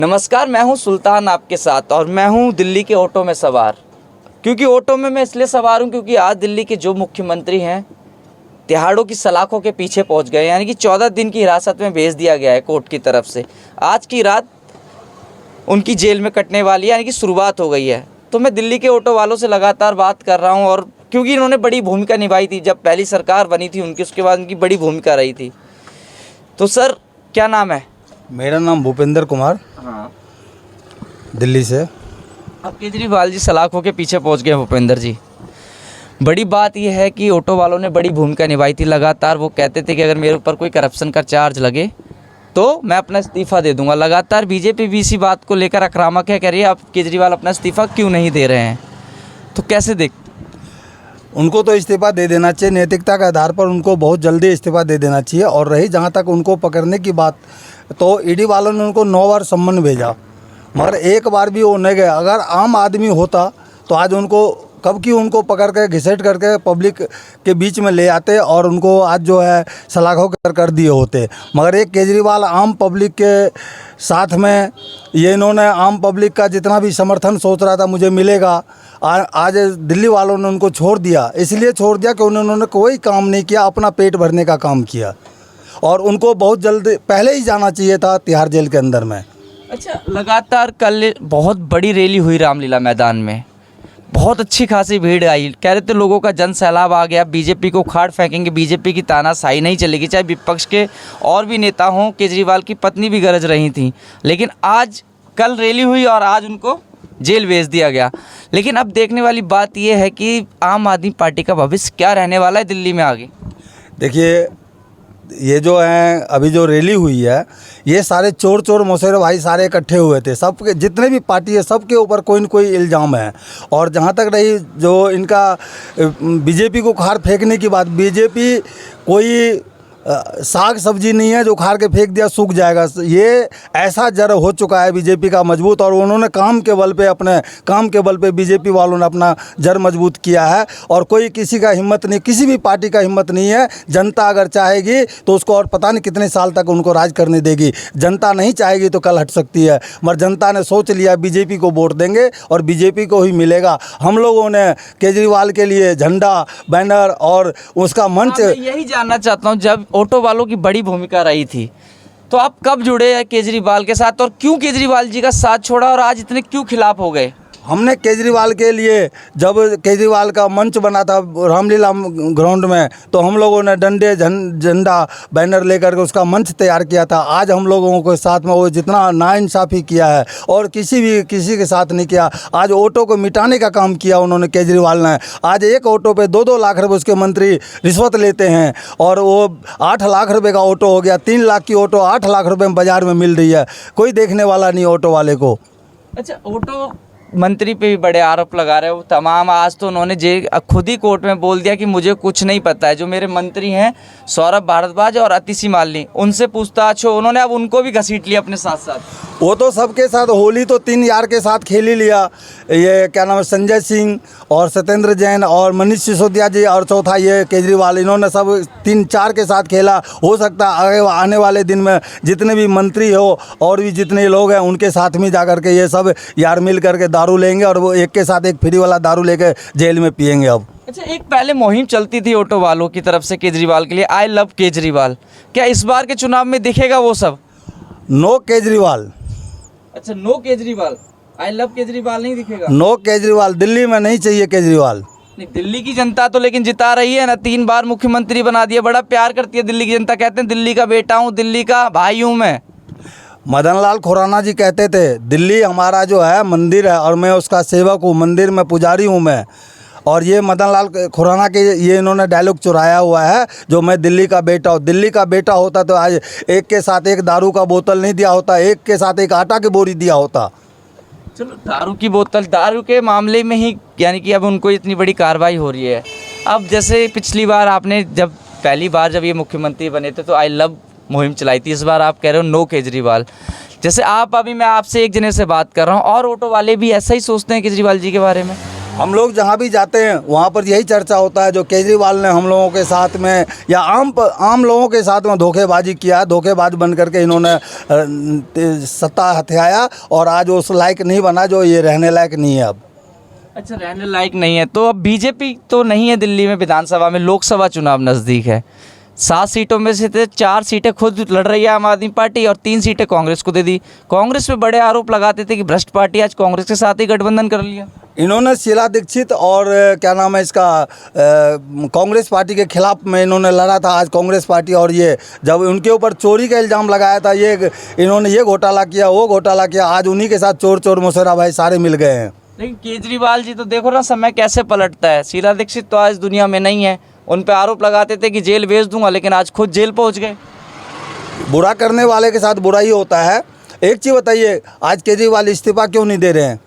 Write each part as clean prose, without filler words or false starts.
नमस्कार, मैं हूं सुल्तान आपके साथ और मैं हूं दिल्ली के ऑटो में सवार। क्योंकि ऑटो में मैं इसलिए सवार हूं क्योंकि आज दिल्ली के जो मुख्यमंत्री हैं तिहाड़ों की सलाखों के पीछे पहुंच गए, यानी कि 14 दिन की हिरासत में भेज दिया गया है कोर्ट की तरफ से। आज की रात उनकी जेल में कटने वाली है, यानी कि शुरुआत हो गई है। तो मैं दिल्ली के ऑटो वालों से लगातार बात कर रहा हूँ, और क्योंकि इन्होंने बड़ी भूमिका निभाई थी जब पहली सरकार बनी थी उनकी, उसके बाद उनकी बड़ी भूमिका रही थी। तो सर, क्या नाम है? मेरा नाम भूपेंद्र कुमार, हाँ, दिल्ली से। अब केजरीवाल जी सलाखों के पीछे पहुंच गए भूपेंद्र जी। बड़ी बात यह है कि ऑटो वालों ने बड़ी भूमिका निभाई थी। लगातार वो कहते थे कि अगर मेरे ऊपर कोई करप्शन का चार्ज लगे तो मैं अपना इस्तीफ़ा दे दूंगा। लगातार बीजेपी भी इसी बात को लेकर आक्रामक है, कह रही है अब केजरीवाल अपना इस्तीफ़ा क्यों नहीं दे रहे हैं। तो कैसे देख, उनको तो इस्तीफ़ा दे देना चाहिए, नैतिकता के आधार पर उनको बहुत जल्दी इस्तीफ़ा दे देना चाहिए। और रही जहाँ तक उनको पकड़ने की बात, तो ईडी वालों ने उनको 9 बार सम्मन भेजा, मगर एक बार भी वो नहीं गए। अगर आम आदमी होता तो आज उनको कब की उनको पकड़ के घिसेट करके पब्लिक के बीच में ले आते और उनको आज जो है सलाखों कर दिए होते। मगर एक केजरीवाल आम पब्लिक के साथ में, ये इन्होंने आम पब्लिक का जितना भी समर्थन सोच रहा था मुझे मिलेगा, आज दिल्ली वालों ने उनको छोड़ दिया। इसलिए छोड़ दिया कि उन्होंने कोई काम नहीं किया, अपना पेट भरने का काम किया। और उनको बहुत जल्द पहले ही जाना चाहिए था तिहाड़ जेल के अंदर में। अच्छा, लगातार कल बहुत बड़ी रैली हुई रामलीला मैदान में, बहुत अच्छी खासी भीड़ आई। कह रहे थे लोगों का जन सैलाब आ गया, बीजेपी को उखाड़ फेंकेंगे, बीजेपी की तानाशाही नहीं चलेगी, चाहे विपक्ष के और भी नेता हों। केजरीवाल की पत्नी भी गरज रही थी। लेकिन आज कल रैली हुई और आज उनको जेल भेज दिया गया। लेकिन अब देखने वाली बात यह है कि आम आदमी पार्टी का भविष्य क्या रहने वाला है दिल्ली में आगे। देखिए, ये जो है अभी जो रैली हुई है, ये सारे चोर मौसेरे भाई सारे इकट्ठे हुए थे। सबके जितने भी पार्टी है सबके ऊपर कोई न कोई इल्ज़ाम है। और जहाँ तक रही जो इनका बीजेपी को उखाड़ फेंकने की बात, बीजेपी कोई साग सब्जी नहीं है जो उखाड़ के फेंक दिया सूख जाएगा। ये ऐसा जड़ हो चुका है बीजेपी का मजबूत, और उन्होंने काम के बल पे बीजेपी वालों ने अपना जड़ मजबूत किया है। और कोई किसी का हिम्मत नहीं, किसी भी पार्टी का हिम्मत नहीं है। जनता अगर चाहेगी तो उसको और पता नहीं कितने साल तक उनको राज करने देगी। जनता नहीं चाहेगी तो कल हट सकती है, मगर जनता ने सोच लिया बीजेपी को वोट देंगे और बीजेपी को ही मिलेगा। हम लोगों ने केजरीवाल के लिए झंडा, बैनर और उसका मंच, मैं यही जानना चाहता हूँ, जब ऑटो वालों की बड़ी भूमिका रही थी तो आप कब जुड़े हैं केजरीवाल के साथ, और क्यों केजरीवाल जी का साथ छोड़ा और आज इतने क्यों खिलाफ हो गए? हमने केजरीवाल के लिए, जब केजरीवाल का मंच बना था रामलीला ग्राउंड में, तो हम लोगों ने डंडे, झंडा, बैनर लेकर के उसका मंच तैयार किया था। आज हम लोगों के साथ में वो जितना नाइंसाफ़ी किया है और किसी के साथ नहीं किया। आज ऑटो को मिटाने का काम किया उन्होंने, केजरीवाल ने। आज एक ऑटो पे 2-2 लाख रुपए उसके मंत्री रिश्वत लेते हैं, और वो 8 लाख रुपए का ऑटो हो गया। 3 लाख की ऑटो 8 लाख रुपए में बाज़ार में मिल रही है। कोई देखने वाला नहीं ऑटो वाले को। अच्छा, ऑटो मंत्री पे भी बड़े आरोप लगा रहे हो तमाम। आज तो उन्होंने खुद ही कोर्ट में बोल दिया कि मुझे कुछ नहीं पता है। जो मेरे मंत्री हैं सौरभ भारद्वाज और अतिशी मालिनी, उनसे पूछताछ हो। उन्होंने अब उनको भी घसीट लिया अपने साथ साथ। वो तो सबके साथ, होली तो 3 यार के साथ खेल ही लिया। ये क्या नाम है, संजय सिंह और सत्येंद्र जैन और मनीष सिसोदिया जी, और चौथा ये केजरीवाल, इन्होंने सब 3-4 के साथ खेला। हो सकता है आने वाले दिन में जितने भी मंत्री हो और भी जितने लोग हैं उनके साथ में जाकर के ये सब यार मिल करके दारू लेंगे, और वो एक के साथ एक फ्री वाला दारू लेके जेल में पिएंगे अब। अच्छा, एक पहले मुहिम चलती थी ऑटो वालों की तरफ से केजरीवाल के लिए, आई लव केजरीवाल। क्या इस बार के चुनाव में दिखेगा वो सब? नो केजरीवाल। अच्छा, no Kejriwal, I love Kejriwal नहीं दिखेगा? नो केजरीवाल, दिल्ली में नहीं चाहिए केजरीवाल। नहीं, दिल्ली की जनता तो लेकिन जिता रही है ना, 3 बार मुख्यमंत्री बना दिया, बड़ा प्यार करती है दिल्ली की जनता। कहते हैं दिल्ली का बेटा हूँ, दिल्ली का भाई हूँ मैं। मदन लाल खुराना जी कहते थे दिल्ली हमारा जो है मंदिर है और मैं उसका सेवक हूँ, मंदिर में पुजारी हूँ मैं। और ये मदन लाल खुराना के ये इन्होंने डायलॉग चुराया हुआ है, जो मैं दिल्ली का बेटा हूँ। दिल्ली का बेटा होता तो आज एक के साथ एक दारू का बोतल नहीं दिया होता, एक के साथ एक आटा की बोरी दिया होता। चलो, दारू की बोतल, दारू के मामले में ही यानी कि अब उनको इतनी बड़ी कार्रवाई हो रही है। अब जैसे पिछली बार आपने जब पहली बार जब ये मुख्यमंत्री बने थे तो आई लव मुहिम चलाई थी, इस बार आप कह रहे हो नो केजरीवाल। जैसे आप, अभी मैं आपसे एक जने से बात कर रहा हूँ, और ऑटो वाले भी ऐसा ही सोचते हैं केजरीवाल जी के बारे में? हम लोग जहाँ भी जाते हैं वहाँ पर यही चर्चा होता है जो केजरीवाल ने हम लोगों के साथ में या आम लोगों के साथ में धोखेबाजी किया, धोखेबाज बन करके इन्होंने सत्ता हथियाया और आज उस लायक नहीं बना जो ये रहने लायक नहीं है अब। अच्छा, रहने लायक नहीं है तो अब बीजेपी तो नहीं है दिल्ली में विधानसभा में, लोकसभा चुनाव नज़दीक है। 7 सीटों में से 4 सीटें खुद लड़ रही है आम आदमी पार्टी और 3 सीटें कांग्रेस को दे दी। कांग्रेस पे बड़े आरोप लगाते थे कि भ्रष्ट पार्टी, आज कांग्रेस के साथ ही गठबंधन कर लिया। इन्होंने शीला दीक्षित और क्या नाम है इसका कांग्रेस पार्टी के खिलाफ में इन्होंने लड़ा था। आज कांग्रेस पार्टी और ये जब उनके ऊपर चोरी का इल्ज़ाम लगाया था, ये इन्होंने ये घोटाला किया, वो घोटाला किया, आज उन्हीं के साथ चोर चोर मुशर्रफ भाई सारे मिल गए हैं। लेकिन केजरीवाल जी तो देखो ना समय कैसे पलटता है। शीला दीक्षित तो आज दुनिया में नहीं है, उन पे आरोप लगाते थे कि जेल भेज दूंगा, लेकिन आज खुद जेल पहुंच गए। बुरा करने वाले के साथ बुरा ही होता है। एक चीज़ बताइए, आज केजरीवाल इस्तीफा क्यों नहीं दे रहे हैं?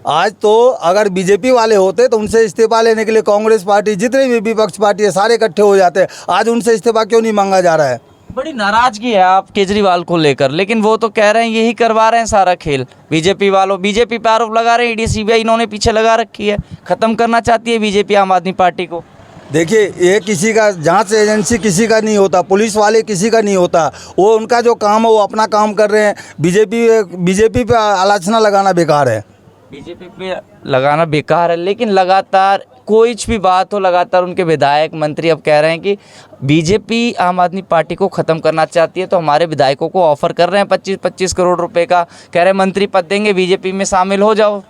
आज तो अगर बीजेपी वाले होते तो उनसे इस्तीफा लेने के लिए कांग्रेस पार्टी, जितने भी विपक्ष पार्टी है, सारे इकट्ठे हो जाते हैं। आज उनसे इस्तीफा क्यों नहीं मांगा जा रहा है? बड़ी नाराजगी है आप केजरीवाल को लेकर, लेकिन वो तो कह रहे हैं यही करवा रहे हैं सारा खेल। बीजेपी वालों बीजेपी पे आरोप लगा रहे हैं, ईडी सीबीआई इन्होंने पीछे लगा रखी है, खत्म करना चाहती है बीजेपी आम आदमी पार्टी को। देखिए, ये किसी का जांच एजेंसी किसी का नहीं होता, पुलिस वाले किसी का नहीं होता। वो उनका जो काम है वो अपना काम कर रहे हैं। बीजेपी पे आलोचना लगाना बेकार है। बीजेपी पे लगाना बेकार है, लेकिन लगातार कोई भी बात हो, लगातार उनके विधायक मंत्री अब कह रहे हैं कि बीजेपी आम आदमी पार्टी को ख़त्म करना चाहती है, तो हमारे विधायकों को ऑफर कर रहे हैं 25-25 करोड़ रुपए का, कह रहे हैं मंत्री पद देंगे, बीजेपी में शामिल हो जाओ।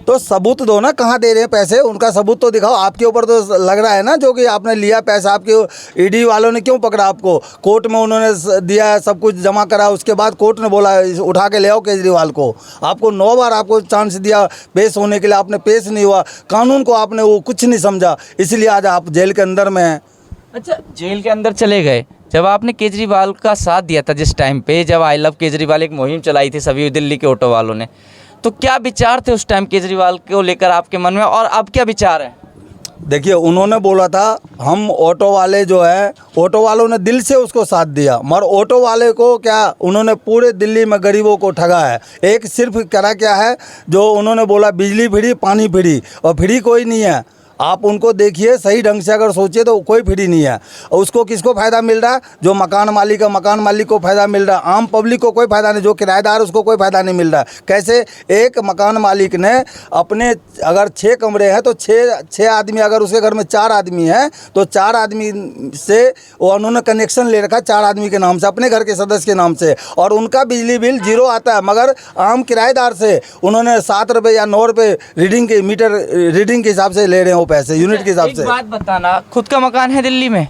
तो सबूत दो ना, कहाँ दे रहे हैं पैसे, उनका सबूत तो दिखाओ। आपके ऊपर तो लग रहा है ना जो कि आपने लिया पैसा। आपके ईडी वालों ने क्यों पकड़ा आपको? कोर्ट में उन्होंने दिया है, सब कुछ जमा करा, उसके बाद कोर्ट ने बोला उठा के ले आओ केजरीवाल को। आपको 9 बार आपको चांस दिया पेश होने के लिए, आपने पेश नहीं हुआ। कानून को आपने वो कुछ नहीं समझा, इसलिए आज आप जेल के अंदर में हैं। अच्छा, जेल के अंदर चले गए। जब आपने केजरीवाल का साथ दिया था, जिस टाइम पे जब आई लव केजरीवाल एक मुहिम चलाई थी सभी दिल्ली के ऑटो वालों ने, तो क्या विचार थे उस टाइम केजरीवाल को लेकर आपके मन में, और अब क्या विचार है? देखिए, उन्होंने बोला था हम ऑटो वाले जो है, ऑटो वालों ने दिल से उसको साथ दिया, मगर ऑटो वाले को क्या, उन्होंने पूरे दिल्ली में गरीबों को ठगा है। एक सिर्फ करा क्या है, जो उन्होंने बोला बिजली फ्री, पानी फ्री, और फ्री कोई नहीं है। आप उनको देखिए सही ढंग से, अगर सोचिए तो कोई फ्री नहीं है। उसको किसको फ़ायदा मिल रहा है? जो मकान मालिक है, मकान मालिक को फ़ायदा मिल रहा है। आम पब्लिक को कोई फ़ायदा नहीं, जो किराएदार उसको कोई फ़ायदा नहीं मिल रहा है। कैसे? एक मकान मालिक ने अपने, अगर 6 कमरे हैं तो 6 आदमी, अगर उसके घर में 4 आदमी हैं तो 4 आदमी से वो उन्होंने कनेक्शन ले रखा 4 आदमी के नाम से, अपने घर के सदस्य के नाम से, और उनका बिजली बिल 0 आता है। मगर आम किराएदार से उन्होंने 7 रुपये या 9 रुपये रीडिंग के मीटर रीडिंग के हिसाब से ले रहे हैं, पैसे यूनिट के हिसाब से। एक बात बताना, खुद का मकान है दिल्ली में?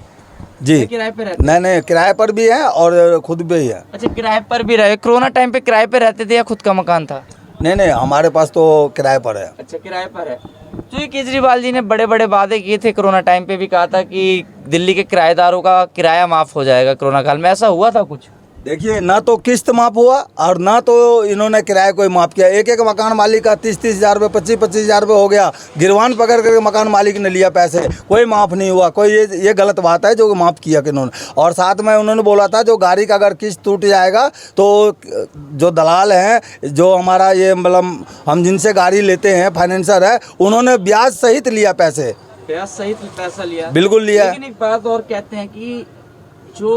जी, किराए पे रहते? नहीं, किराए पर भी है और खुद भी है। अच्छा, किराए पर भी रहे। कोरोना टाइम पे किराए पे रहते थे या खुद का मकान था? नहीं, हमारे पास तो किराए पर है। अच्छा, किराए पर है। तो ये केजरीवाल जी ने बड़े बड़े वादे किए थे, कोरोना टाइम पे भी कहा था कि दिल्ली के किराएदारों का किराया माफ़ हो जाएगा कोरोना काल में, ऐसा हुआ था कुछ? देखिए, ना तो किस्त माफ़ हुआ और ना तो इन्होंने किराया कोई माफ़ किया। एक मकान मालिक का 30-30 हज़ार रुपये, 25-25 हज़ार रुपये हो गया। गिरवान पकड़ करके मकान मालिक ने लिया पैसे, कोई माफ़ नहीं हुआ। कोई ये गलत बात है जो माफ़ किया कि इन्होंने। और साथ में उन्होंने बोला था जो गाड़ी का अगर किस्त टूट जाएगा तो जो दलाल हैं, जो हमारा ये मतलब हम जिनसे गाड़ी लेते हैं, फाइनेंसर है, उन्होंने ब्याज सहित लिया पैसे। ब्याज सहित पैसा लिया? बिल्कुल लिया। लेकिन एक बात और कहते हैं कि जो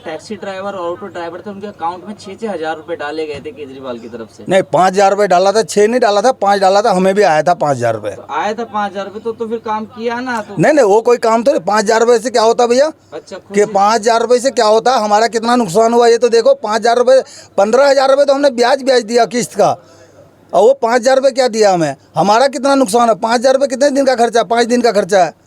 टैक्सी ड्राइवर और ऑटो ड्राइवर थे उनके अकाउंट में 6-6 हज़ार रुपए डाले गए थे केजरीवाल की तरफ से। नहीं, 5 हज़ार रुपये डाला था, 6 नहीं डाला था, 5 डाला था। हमें भी आया था 5 हज़ार रुपये। तो आया था 5 हज़ार रुपये, तो फिर काम किया ना? तो नहीं, वो कोई काम तो नहीं। 5 हज़ार रुपये से क्या होता भैया? अच्छा, कि 5 हज़ार रुपये से क्या होता? हमारा कितना नुकसान हुआ ये तो देखो। 5 हज़ार रुपये, 15 हज़ार रुपये तो हमने ब्याज दिया किस्त का, और वो 5 हज़ार रुपये क्या दिया हमें? हमारा कितना नुकसान है? 5 हज़ार रुपये कितने दिन का खर्चा? 5 दिन का खर्चा है।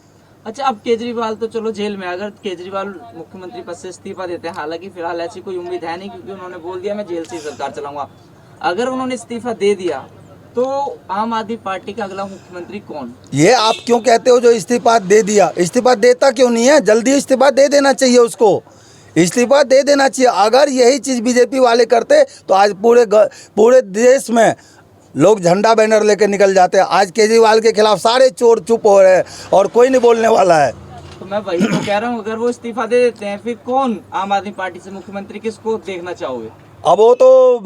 अच्छा, अब केजरीवाल तो चलो जेल में, अगर केजरीवाल मुख्यमंत्री पद से इस्तीफा देते हैं, हालांकि फिलहाल ऐसी कोई उम्मीद है नहीं क्योंकि उन्होंने बोल दिया मैं जेल से ही सरकार चलाऊंगा, अगर उन्होंने इस्तीफा दे दिया तो आम आदमी पार्टी का अगला मुख्यमंत्री कौन? ये आप क्यों कहते हो जो इस्तीफा दे दिया? इस्तीफा देता क्यों नहीं है? जल्दी इस्तीफा दे देना चाहिए उसको, इस्तीफा दे देना चाहिए। अगर यही चीज़ बीजेपी वाले करते तो आज पूरे देश में लोग झंडा बैनर लेकर निकल जाते हैं। आज केजरीवाल के खिलाफ सारे चोर चुप हो रहे हैं और कोई नहीं बोलने वाला है। तो मैं वही तो कह रहा हूँ, अगर वो इस्तीफा दे देते हैं फिर कौन आम आदमी पार्टी से मुख्यमंत्री, किसको देखना चाहोगे? अब वो तो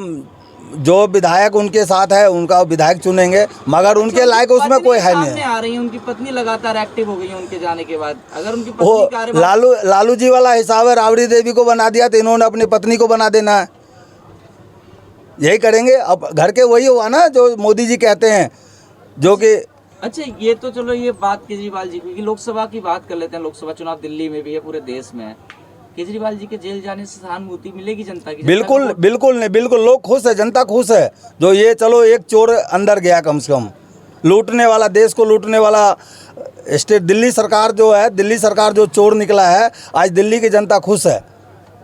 जो विधायक उनके साथ है उनका विधायक चुनेंगे, मगर उनके लायक उसमें कोई है सामने नहीं। आ रही है, उनकी पत्नी लगातार एक्टिव हो गई है उनके जाने के बाद। अगर उनकी वो पत्नी कार्यभार लालू जी वाला हिसाब है, राबड़ी देवी को बना दिया तो इन्होंने अपनी पत्नी को बना देना है, यही करेंगे। अब घर के वही हुआ ना जो मोदी जी कहते हैं, जो कि अच्छा ये तो चलो ये बात केजरीवाल जी, क्योंकि लोकसभा की बात कर लेते हैं। लोकसभा चुनाव दिल्ली में भी है, पूरे देश में है। केजरीवाल जी के जेल जाने से सहानुभूति मिलेगी जनता की? बिल्कुल बिल्कुल नहीं, बिल्कुल लोग खुश है, जनता खुश है। जो ये चलो एक चोर अंदर गया, कम से कम लूटने वाला, देश को लूटने वाला स्टेट दिल्ली सरकार जो है, दिल्ली सरकार जो चोर निकला है, आज दिल्ली की जनता खुश है।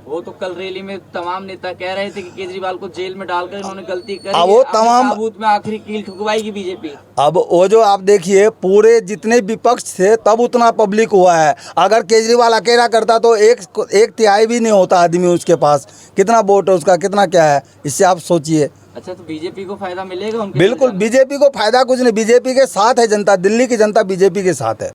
वो तो कल रैली में तमाम नेता कह रहे थे कि केजरीवाल को जेल में डालकर इन्होंने गलती करी, अब वो अब तमाम- ताबूत में आखिरी कील ठुकवाएगी बीजेपी। अब वो जो आप देखिए, पूरे जितने विपक्ष थे तब उतना पब्लिक हुआ है। अगर केजरीवाल अकेला करता तो एक तिहाई भी नहीं होता आदमी उसके पास। कितना वोट है उसका, कितना क्या है, इससे आप सोचिए। अच्छा तो बीजेपी को फायदा मिलेगा उनके बिल्कुल जेल जाने बीजेपी को फायदा कुछ नहीं, बीजेपी के साथ है जनता, दिल्ली की जनता बीजेपी के साथ है।